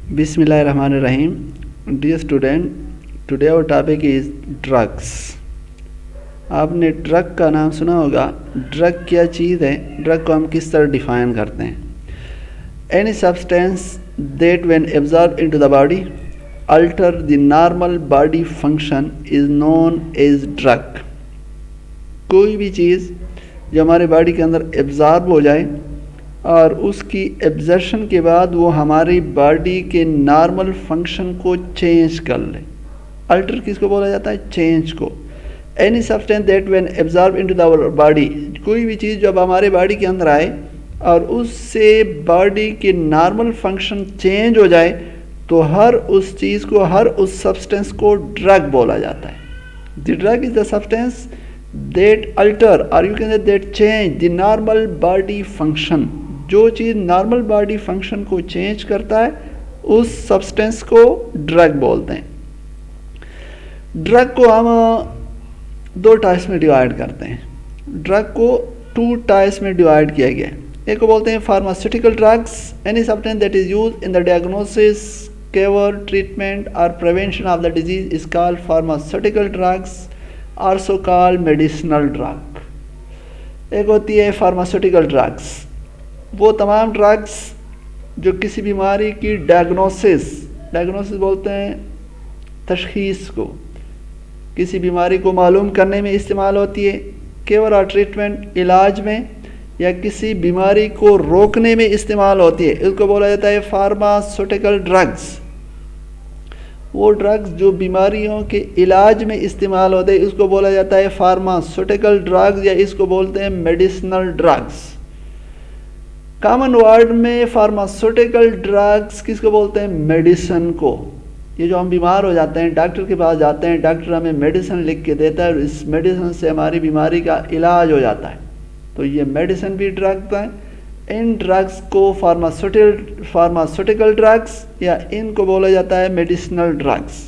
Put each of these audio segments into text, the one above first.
Bismillahirrahmanirrahim. Dear student, today our topic is drugs. आपने drug का नाम सुना होगा. ड्रग क्या चीज़ है, ड्रग को हम किस तरह डिफाइन करते हैं. Any substance that when absorbed into the body alter the normal body function is known as drug. कोई भी चीज़ जो हमारे बॉडी के अंदर एब्जॉर्ब हो जाए और उसकी एब्जर्शन के बाद वो हमारी बॉडी के नॉर्मल फंक्शन को चेंज कर ले. अल्टर किसको बोला जाता है, चेंज को. Any substance that when absorb into the body, कोई भी चीज़ जब हमारे बॉडी के अंदर आए और उससे बॉडी के नॉर्मल फंक्शन चेंज हो जाए तो हर उस चीज़ को, हर उस सब्सटेंस को ड्रग बोला जाता है. The drug is the substance that alter और you can say that change the normal body function. जो चीज़ नॉर्मल बॉडी फंक्शन को चेंज करता है उस सब्सटेंस को ड्रग बोलते हैं. ड्रग को हम दो टाइप्स में डिवाइड करते हैं. ड्रग को टू टाइप्स में डिवाइड किया गया है. एक को बोलते हैं pharmaceutical drugs, any substance that is used in the diagnosis, care, treatment और prevention of the disease is called pharmaceutical drugs, also called medicinal drug. एक होती है फार्मास्यूटिकल ड्रग्स, वो तमाम ड्रग्स जो किसी बीमारी की डायग्नोसिस बोलते हैं तशखीस को, किसी बीमारी को मालूम करने में इस्तेमाल होती है, केयर और ट्रीटमेंट इलाज में, या किसी बीमारी को रोकने में इस्तेमाल होती है. इसको बोला जाता है फार्मास्यूटिकल ड्रग्स. वो ड्रग्स जो बीमारियों के इलाज में इस्तेमाल होते हैं इसको बोला जाता है फार्मास्यूटिकल ड्रग्स, या इसको बोलते हैं मेडिसिनल ड्रग्स. कॉमन वर्ड में फार्मास्यूटिकल ड्रग्स किसको बोलते हैं, मेडिसिन को. ये जो हम बीमार हो जाते हैं, डॉक्टर के पास जाते हैं, डॉक्टर हमें मेडिसिन लिख के देता है और इस मेडिसिन से हमारी बीमारी का इलाज हो जाता है, तो ये मेडिसिन भी ड्रग्स हैं. इन ड्रग्स को फार्मास्यूटिकल ड्रग्स या इनको बोला जाता है मेडिसिनल ड्रग्स.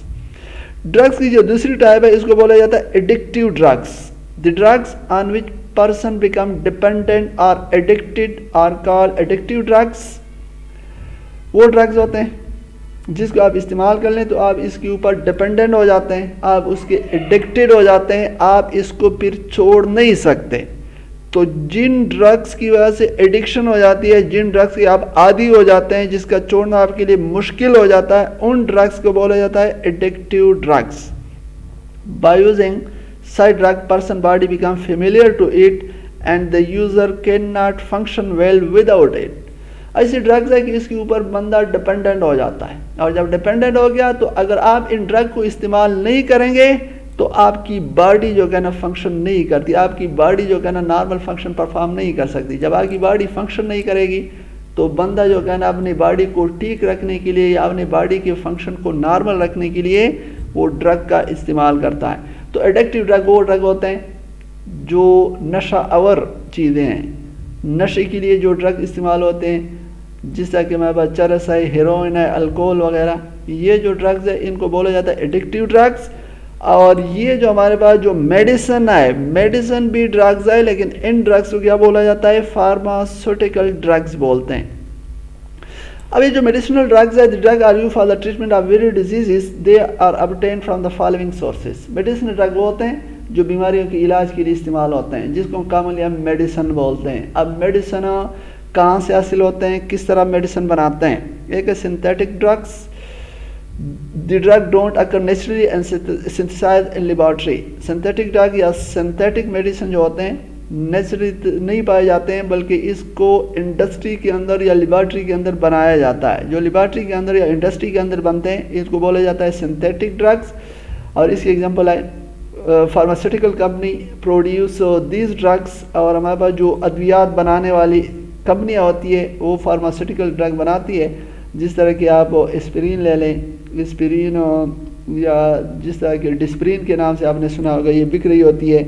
ड्रग्स की जो दूसरी टाइप है इसको बोला जाता है addictive drugs. The drugs on which person become dependent और addicted are called addictive drugs. वो ड्रग्स होते हैं जिसको आप इस्तेमाल कर लें तो आप इसके ऊपर डिपेंडेंट हो जाते हैं, आप उसके एडिक्टेड हो जाते हैं, आप इसको फिर छोड़ नहीं सकते. तो जिन ड्रग्स की वजह से एडिक्शन हो जाती है, जिन ड्रग्स के आप आदी हो जाते हैं, जिसका छोड़ना आपके लिए मुश्किल हो जाता है, उन ड्रग्स को बोला जाता है addictive drugs. By using such drug person body become familiar to it and the user cannot function well without it. ऐसी ड्रग्स है कि इसके ऊपर बंदा डिपेंडेंट हो जाता है, और जब डिपेंडेंट हो गया तो अगर आप इन ड्रग को इस्तेमाल नहीं करेंगे तो आपकी बॉडी जो है ना फंक्शन नहीं करती, आपकी बॉडी जो है ना नॉर्मल फंक्शन परफॉर्म नहीं कर सकती. जब आपकी बॉडी फंक्शन नहीं करेगी तो बंदा जो है ना अपनी बॉडी को ठीक रखने के लिए या अपनी बॉडी के फंक्शन को नॉर्मल रखने के लिए वो ड्रग का इस्तेमाल करता है. तो एडिक्टिव ड्रग वो ड्रग होते हैं जो नशा आवर चीज़ें हैं, नशे के लिए जो ड्रग इस्तेमाल होते हैं, जिस तरह कि हमारे पास चरस है, हेरोइन है, अल्कोहल वगैरह, ये जो ड्रग्स है इनको बोला जाता है एडिक्टिव ड्रग्स. और ये जो हमारे पास जो मेडिसिन है, मेडिसिन भी ड्रग्स है, लेकिन इन ड्रग्स को क्या बोला जाता है, फार्मास्यूटिकल ड्रग्स बोलते हैं. अब ये जो मेडिसिनल ड्रग्स है, the drug are used for the treatment of various diseases, they are obtained from the following sources. Medicinal drug वो होते हैं जो बीमारियों के इलाज के लिए इस्तेमाल होते हैं, जिसको कॉमनली हम मेडिसिन बोलते हैं. अब मेडिसिन कहाँ से हासिल होते हैं, किस तरह मेडिसिन बनाते हैं. एक है synthetic drugs. The drug don't occur naturally and synthesize in laboratory. Synthetic drug या सिंथेटिक मेडिसिन जो होते हैं नेचुरली नहीं पाए जाते हैं, बल्कि इसको इंडस्ट्री के अंदर या लेबोरेटरी के अंदर बनाया जाता है. जो लेबोरेटरी के अंदर या इंडस्ट्री के अंदर बनते हैं इसको बोला जाता है सिंथेटिक ड्रग्स. और इसकी एग्जांपल है pharmaceutical company produce these drugs, और हमारे पास जो अद्वियात बनाने वाली कंपनियां होती है वो फार्मास्यूटिकल ड्रग बनाती है. जिस तरह की आप एस्पिरिन ले लें, एस्पिरिन या जिस तरह के डिस्प्रिन के नाम से आपने सुना होगा, ये बिक रही होती है.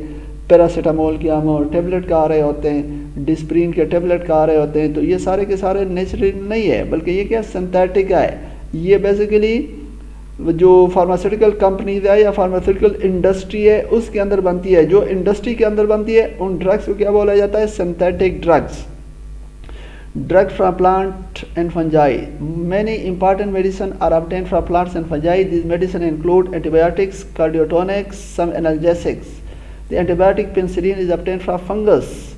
पैरासीटामोल के हम टेबलेट का आ रहे होते हैं, डिस्प्रिन के टेबलेट का आ रहे होते हैं. तो ये सारे के सारे नेचुरल नहीं है, बल्कि ये क्या सिंथेटिक है. ये बेसिकली जो फार्मास्यूटिकल कंपनीज है या फार्मास्यूटिकल इंडस्ट्री है उसके अंदर बनती है. जो इंडस्ट्री के अंदर बनती है उन ड्रग्स को क्या बोला जाता है, synthetic drugs. Drug from plant and fungi. Many important medicine are obtained from plants and fungi. These medicine include antibiotics, cardiotonics, some analgesics. The antibiotic penicillin is obtained from fungus.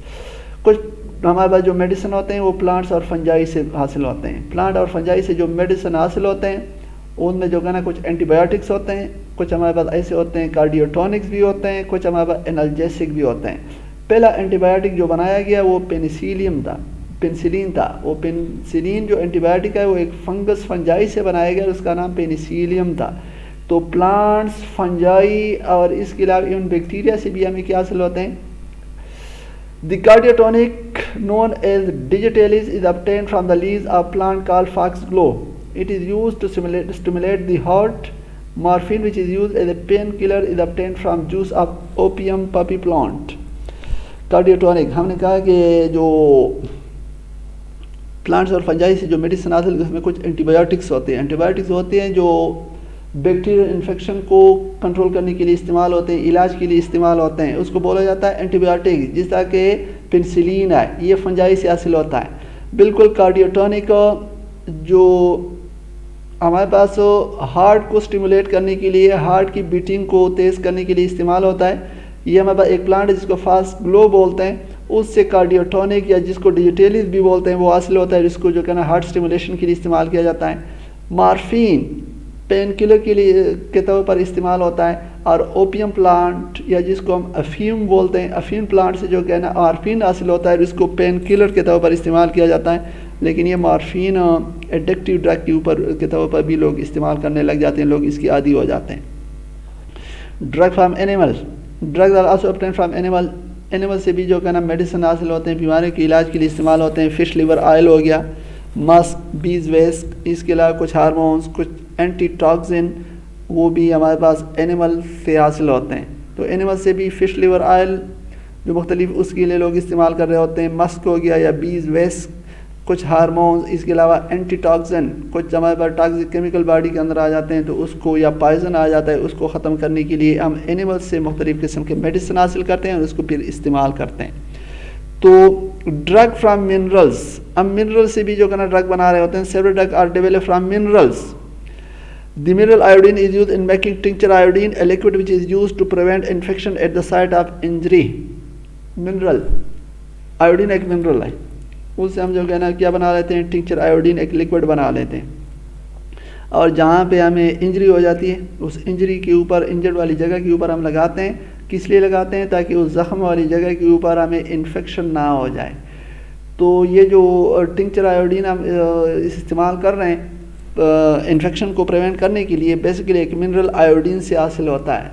कुछ हमारे पास जो medicine होते हैं वो plants और fungi से हासिल होते हैं. प्लांट और फंजाई से जो मेडिसिन हासिल होते हैं उनमें जो है ना कुछ एंटीबायोटिक्स होते हैं, कुछ हमारे पास ऐसे होते हैं कार्डियोटॉनिक्स भी होते हैं, कुछ हमारे पास एनाल्जेसिक भी होते हैं. पहला एंटीबायोटिक जो बनाया गया वो पेनिसिलिन था. वो पेनिसिलिन जो एंटीबायोटिक है वो एक फंगस फंजाई से बनाया गया, उसका नाम पेनिसिलियम था. तो प्लांट्स, फंजाई और इसके अलावा इवन बैक्टीरिया से भी हमें क्या हासिल होते हैं. The cardiotonic known as digitalis is obtained from the leaves of plant called foxglove. It is used to stimulate the heart. Morphine, which is used as a painkiller, is obtained from juice of opium poppy plant. Cardiotonic हमने कहा कि जो plants और fungi से जो medicine हासिल उसमें कुछ एंटीबायोटिक्स होते हैं. एंटीबायोटिक्स होते हैं जो बैक्टीरियल इन्फेक्शन को कंट्रोल करने के लिए इस्तेमाल होते हैं, इलाज के लिए इस्तेमाल होते हैं. उसको बोला जाता है एंटीबायोटिक. जिस तरह के पेनिसिलिन है ये फंजाई से हासिल होता है. बिल्कुल कार्डियोटॉनिक जो हमारे पास हार्ट को स्टिमुलेट करने के लिए, हार्ट की बीटिंग को तेज़ करने के लिए इस्तेमाल होता है. ये हमारे पास एक प्लांट है जिसको फोक्सग्लोव बोलते हैं, उससे कार्डियोटॉनिक या जिसको डिजिटेलिस भी बोलते हैं वो हासिल होता है, जिसको जो कहना हार्ट स्टिमुलेशन के लिए इस्तेमाल किया जाता है. मॉर्फिन पेन किलर के लिए के तौर पर इस्तेमाल होता है. और ओपियम प्लांट या जिसको हम अफीम बोलते हैं, अफीम प्लांट से जो कहना मॉर्फिन हासिल होता है, जिसको पेन किलर के तौर पर इस्तेमाल किया जाता है. लेकिन ये मॉर्फिन एडिक्टिव ड्रग के तौर पर भी लोग इस्तेमाल करने लग जाते हैं, लोग इसकी आदी हो जाते हैं. Drug from animal. Drugs are also obtained from animal. Animal से भी जो कहना मेडिसिन हासिल होते हैं, बीमारियों के इलाज के लिए इस्तेमाल होते हैं. फिश लिवर ऑयल हो गया, मस्क, बीज वेस्ट, इसके अलावा कुछ हार्मोन्स, कुछ एंटीटॉक्सिन वो भी हमारे पास एनिमल से हासिल होते हैं. तो एनिमल से भी फिश लिवर ऑयल जो मुख्तलिफ उसके लिए लोग इस्तेमाल कर रहे होते हैं, मस्क हो गया या बीज वेस्ट, कुछ हार्मोन्स, इसके अलावा एंटीटॉक्सिन, कुछ हमारे पास टॉक्सिक केमिकल बॉडी के अंदर आ जाते हैं तो उसको, या पॉइजन आ जाता है, उसको ख़त्म करने के लिए हम एनिमल से मुख्तलिफ किस्म के मेडिसिन हासिल करते हैं और उसको फिर इस्तेमाल करते हैं. तो ड्रग फ्राम मिनरल्स. अब मिनरल से भी जो कहना ड्रग बना रहे होते हैं. Several drug are developed from minerals. The mineral iodine is used in making tincture iodine, a liquid which is used to prevent infection at the site of injury. Mineral iodine एक mineral है, उससे हम जो कहना क्या बना लेते हैं, टिंक्चर आयोडीन एक लिक्विड बना लेते हैं. और जहाँ पे हमें इंजरी हो जाती है उस इंजरी के ऊपर, इंजर्ड वाली जगह के ऊपर हम लगाते हैं. किस लिए लगाते हैं? ताकि उस ज़ख़म वाली जगह के ऊपर हमें इन्फेक्शन ना हो जाए. तो ये जो टिंक्चर आयोडीन हम इस्तेमाल कर रहे हैं इन्फेक्शन को प्रिवेंट करने के लिए, बेसिकली एक मिनरल आयोडीन से हासिल होता है.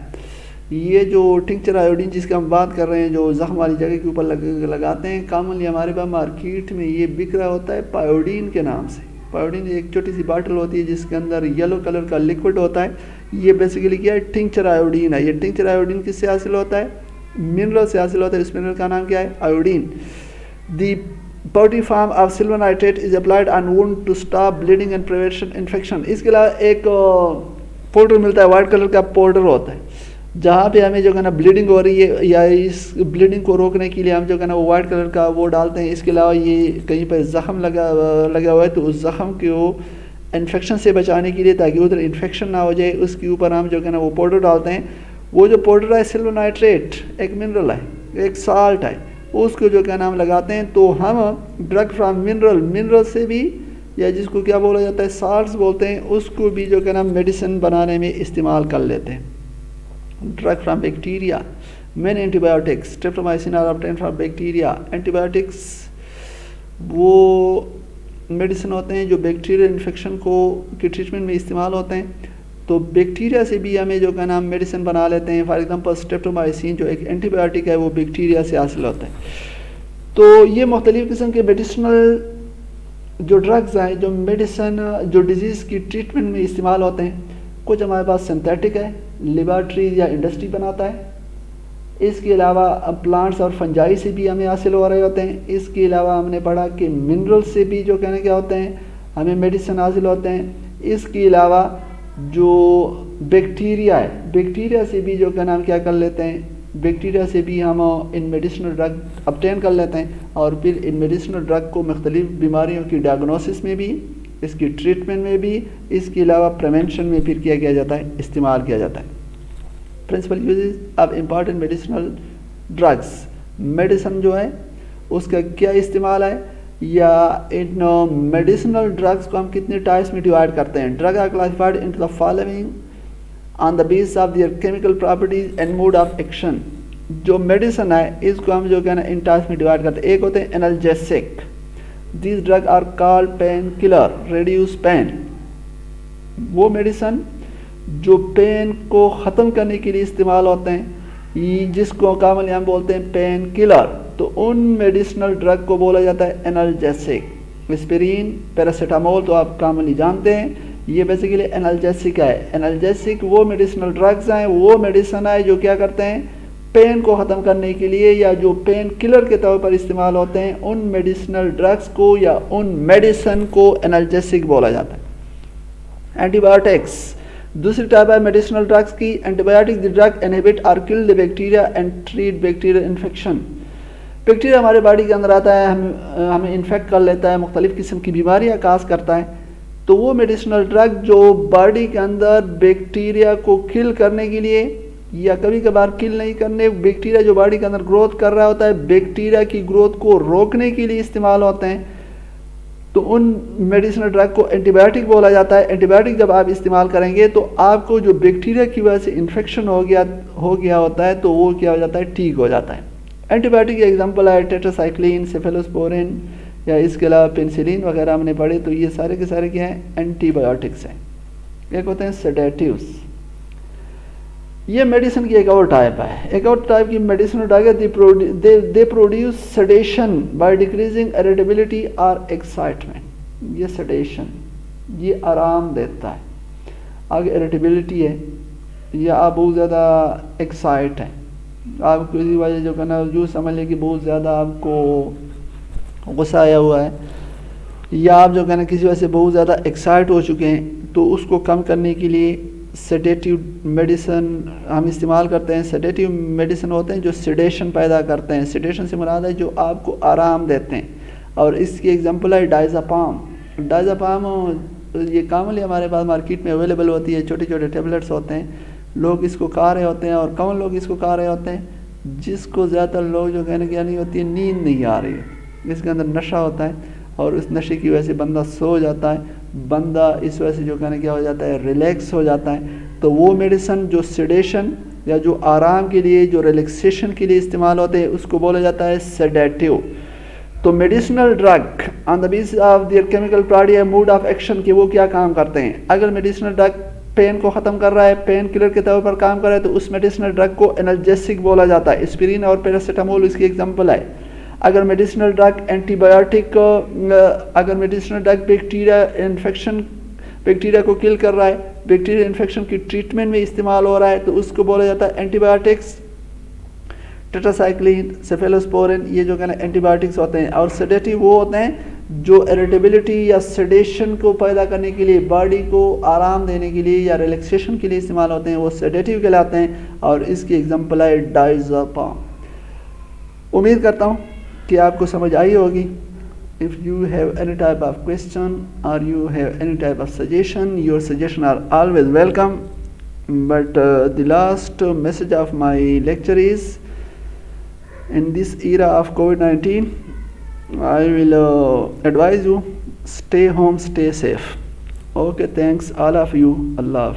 ये जो टिंक्चर आयोडीन जिसकी हम बात कर रहे हैं, जो ज़ख़म वाली जगह के ऊपर लगाते हैं, कॉमनली हमारे पास मार्केट में ये बिक रहा होता है पायोडीन के नाम से. पायोडीन एक छोटी सी बाटल होती है जिसके अंदर येलो कलर का लिक्विड होता है. ये बेसिकली क्या है, टिंक्चर आयोडीन है. ये टिंक्चर आयोडीन किससे हासिल होता है? मिनरल से हासिल होता है. इस मिनरल का नाम क्या है? Iodine. The powdery form of silver nitrate is applied on wound to stop bleeding and prevention infection. इसके अलावा एक पाउडर मिलता है, वाइट कलर का पाउडर होता है, जहाँ पे हमें जो है ना ब्लीडिंग हो रही है या इस ब्लीडिंग को रोकने के लिए हम जो है ना वो वाइट कलर का वो डालते हैं. इसके अलावा ये कहीं पर ज़ख़म लगा हुआ है तो उस ज़ख़म को इन्फेक्शन से बचाने के लिए, ताकि उधर इन्फेक्शन ना हो जाए, उसके ऊपर हम जो है ना वो पाउडर डालते हैं. वो जो पाउडर है सिल्वर नाइट्रेट एक मिनरल है, एक साल्ट है, उसको जो क्या नाम लगाते हैं. तो हम ड्रग फ्राम मिनरल से भी, या जिसको क्या बोला जाता है साल्ट्स बोलते हैं, उसको भी जो क्या नाम मेडिसिन बनाने में इस्तेमाल कर लेते हैं. Drug from bacteria. Main antibiotics streptomycin are obtained from bacteria. Antibiotics वो मेडिसिन होते हैं जो बैक्टीरियल इन्फेक्शन को की ट्रीटमेंट में इस्तेमाल होते हैं. तो बैक्टीरिया से भी हमें जो का नाम मेडिसिन बना लेते हैं. फॉर एग्जांपल स्ट्रेप्टोमाइसिन जो एक एंटीबायोटिक है वो बैक्टीरिया से हासिल होता है. तो ये मुख्तलिफ़ किस्म के मेडिसिनल जो ड्रग्स हैं, जो मेडिसिन जो डिजीज़ की ट्रीटमेंट में इस्तेमाल होते हैं, कुछ हमारे पास सिंथेटिक है, लेबॉरेटरी या इंडस्ट्री बनाता है. इसके अलावा प्लांट्स और फंजाई से भी हमें हासिल हो रहे होते हैं. इसके अलावा हमने पढ़ा कि मिनरल से भी जो कहने क्या होते हैं हमें मेडिसिन हासिल होते हैं. इसके अलावा जो बैक्टीरिया है, बैक्टीरिया से भी जो क्या नाम क्या कर लेते हैं बैक्टीरिया से भी हम इन मेडिसिनल ड्रग obtain कर लेते हैं और फिर इन मेडिसिनल ड्रग को मुख्तलिफ बीमारियों की डायग्नोसिस में भी, इसकी ट्रीटमेंट में भी, इसके अलावा प्रिवेंशन में फिर क्या किया जाता है, इस्तेमाल किया जाता है। Principal uses of important medicinal drugs, medicine जो है उसका क्या इस्तेमाल है, या इन मेडिसिनल ड्रग्स को हम कितने टाइप्स में डिवाइड करते हैं। Drug are classified into the following on the base of their chemical properties and mode of action. जो मेडिसिन है इसको हम जो क्या ना इन टाइप्स में डिवाइड करते हैं। एक होते हैं analgesic, this drug are called pain killer, reduce pain. वो मेडिसिन जो पेन को ख़त्म करने के लिए इस्तेमाल होते हैं, जिसको कॉमनली हम बोलते हैं पेन किलर, तो उन मेडिसिनल ड्रग को बोला जाता है एनाल्जेसिक। एस्पिरिन, पैरासीटामोल तो आप कॉमनली जानते हैं, ये बेसिकली एनाल्जेसिक है। एनाल्जेसिक वो मेडिसिनल ड्रग्स हैं, वो मेडिसिन है जो क्या करते हैं, पेन को ख़त्म करने के लिए या जो पेन किलर के तौर पर इस्तेमाल होते हैं, उन मेडिसिनल ड्रग्स को या उन मेडिसिन को एनाल्जेसिक बोला जाता है। एंटीबायोटिक्स, दूसरी टाइप है मेडिसिनल ड्रग्स की। एंटीबायोटिक द ड्रग इनहिबिट और kill the bacteria and treat bacterial infection. Bacteria हमारे बॉडी के अंदर आता है, हमें इन्फेक्ट कर लेता है, मुख्तलिफ़ किस्म की बीमारियाँ काज करता है, तो वो मेडिसिनल ड्रग जो बॉडी के अंदर बैक्टीरिया को किल करने के लिए या कभी कभार किल नहीं करने, बैक्टीरिया जो बॉडी के अंदर ग्रोथ कर रहा होता है, बैक्टीरिया की ग्रोथ को रोकने के लिए इस्तेमाल होते हैं, तो उन मेडिसिनल ड्रग को एंटीबायोटिक बोला जाता है। एंटीबायोटिक जब आप इस्तेमाल करेंगे तो आपको जो बैक्टीरिया की वजह से इन्फेक्शन हो गया होता है, तो वो क्या हो जाता है, ठीक हो जाता है। एंटीबायोटिक के एग्जांपल है टेट्रासाइक्लिन, सेफेलोस्पोरिन, या इसके अलावा पेनिसिलिन वगैरह हमने पढ़े, तो ये सारे के सारे क्या हैं, एंटीबायोटिक्स हैं। एक होते हैं सेडेटिव्स, ये मेडिसिन की एक और टाइप है। एक और टाइप की मेडिसिन ड्रग है, they produce sedation by decreasing irritability और एक्साइटमेंट। ये सेडेशन, ये आराम देता है। आगे इरिटेबिलिटी है, या आप बहुत ज़्यादा एक्साइट हैं, आप किसी वजह जो करना यूँ समझ लें कि बहुत ज़्यादा आपको गुस्सा आया हुआ है, या आप जो कहना किसी वजह से बहुत ज़्यादा एक्साइट हो चुके हैं, तो उसको कम करने के लिए सेडेटिव मेडिसिन हम इस्तेमाल करते हैं। सेडेटिव मेडिसिन होते हैं जो सेडेशन पैदा करते हैं। सेडेशन से मुराद है जो आपको आराम देते हैं, और इसकी एग्जांपल है डायज़ापाम। डायज़ापाम ये कॉमनली हमारे पास मार्केट में अवेलेबल होती है, छोटे छोटे टेबलेट्स होते हैं, लोग इसको खा रहे होते हैं। और कौन लोग इसको खा रहे होते हैं, जिसको ज़्यादातर लोग जो कहने की नहीं होती है, नींद नहीं आ रही है, इसके अंदर नशा होता है, और उस नशे की वजह से बंदा सो जाता है, बंदा इस वजह से जो कहने क्या हो जाता है, रिलैक्स हो जाता है। तो वो मेडिसिन जो सेडेशन या जो आराम के लिए, जो रिलैक्सेशन के लिए इस्तेमाल होते हैं, उसको बोला जाता है सेडेटिव। तो medicinal drug on the basis of their chemical property या मोड ऑफ एक्शन के वो क्या काम करते हैं। अगर मेडिसिनल ड्रग पेन को ख़त्म कर रहा है, पेन किलर के तौर पर काम कर रहा है, तो उस मेडिसिनल ड्रग को एनाल्जेसिक बोला जाता है। एस्पिरिन और पैरासीटामोल इसकी एग्जांपल है। अगर मेडिसिनल ड्रग एंटीबायोटिक, अगर मेडिसिनल ड्रग बैक्टीरिया को किल कर रहा है, बैक्टीरिया इन्फेक्शन की ट्रीटमेंट में इस्तेमाल हो रहा है, तो उसको बोला जाता है एंटीबायोटिक्स। टेट्रासाइक्लिन, सेफेलोस्पोरिन, ये जो कहना एंटीबायोटिक्स होते हैं। और सेडेटिव वो होते हैं जो इरिटेबिलिटी या सेडेशन को पैदा करने के लिए, बॉडी को आराम देने के लिए या रिलैक्सेशन के लिए इस्तेमाल होते हैं, वो सेडेटिव कहलाते हैं। और इसकी एग्जांपल है डायज़ापाम। उम्मीद करता हूँ कि आपको समझ आई होगी। If you have any type of question or you have any type of suggestion, your suggestion are always welcome. But the last message of my lecture is, in this era of COVID-19, I will advise you, stay home, stay safe. Okay, thanks all of you. Allah.